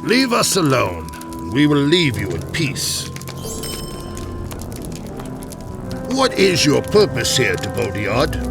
Leave us alone, and we will leave you in peace. What is your purpose here, Devodiard?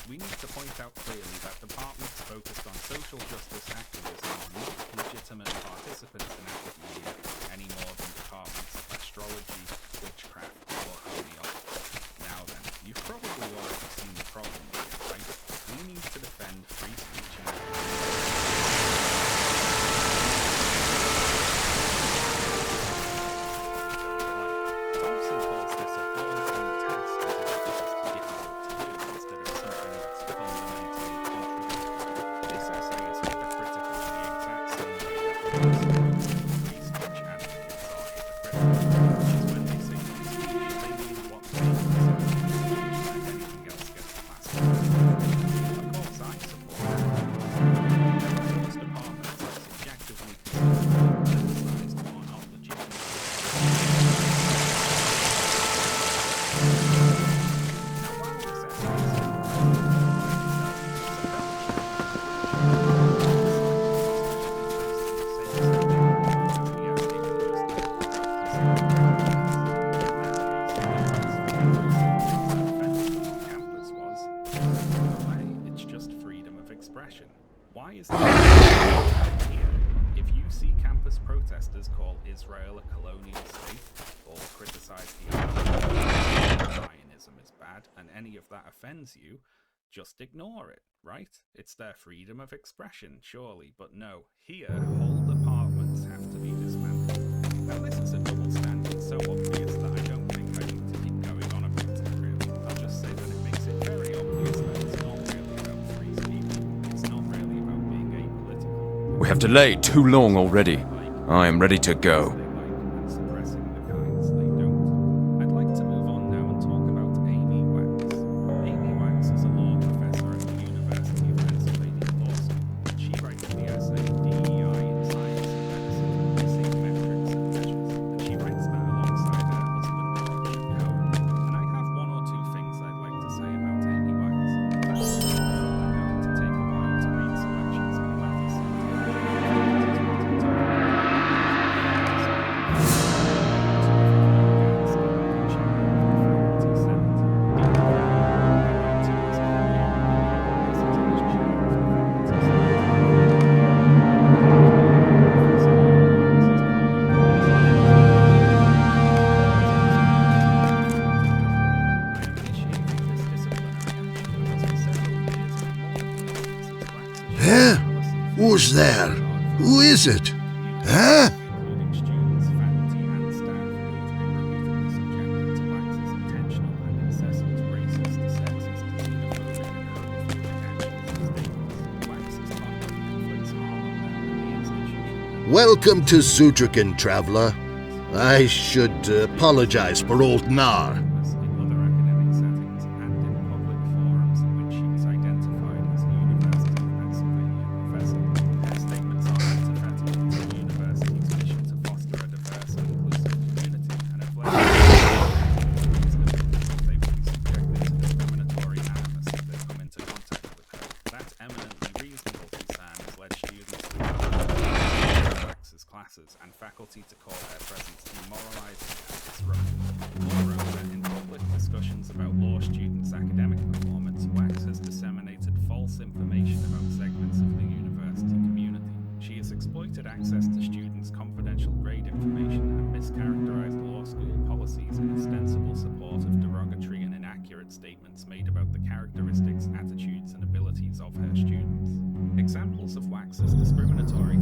We need to point out clearly that departments focused on social justice activism are not legitimate participants in academia any more than departments of astrology, witchcraft, or homeopathy. Now then, you've probably already seen the problem here, right? We need to defend free speech and Thompson calls this a daunting task as it is just difficult to do instead of something that's fundamentally contradictory. This essay is hypocritical in the exact same way that that offends you, just ignore it, right? It's their freedom of expression, surely. But no, here, whole departments have to be dismantled. Now, this is a double standard so obvious that I don't think I need to keep going on about it, really. I'll just say that it makes it very obvious that it's not really about free speech. It's not really about being apolitical. We have delayed too long already. I am ready to go. And suppressing the kinds they don't. I'd like to move on now and talk about Amy Wax. Amy Wax is a law professor at the University of Pennsylvania Law School. She writes the essay DEI in Science and Medicine, Missing Metrics and Measures, and she writes that alongside her husband, Roger Cohen. And I have one or two things I'd like to say about Amy Wax. First, I'm going to take a while to read selections of letters. Huh? Who's there? Who is it? Huh? Including students, faculty, and staff who have been repeatedly subjected to Wax's intentional and incessant racist, sexist, xenophobic, and homophobic actions and statements. Wax's conduct inflicts harm on them and the institution. Welcome to Sutrakan, traveler. I should apologize for old Nar. In other academic settings and in public forums in which she was identified as a University of Pennsylvania professor. Her statements are antithetical to the university's mission to foster a diverse and inclusive community and have led they will be subjected to discriminatory animus if they come into contact with her. That eminently reasonable concern has led students to Wax's classes and faculty to call her presence demoralizing and disruptive. Moreover, in public discussions about law students' academic performance, Wax has disseminated false information about segments of the university community. She has exploited access to students' confidential grade information and mischaracterized law school policies in ostensible support of derogatory and inaccurate statements made about the characteristics, attitudes, and abilities of her students. Examples of Wax's discriminatory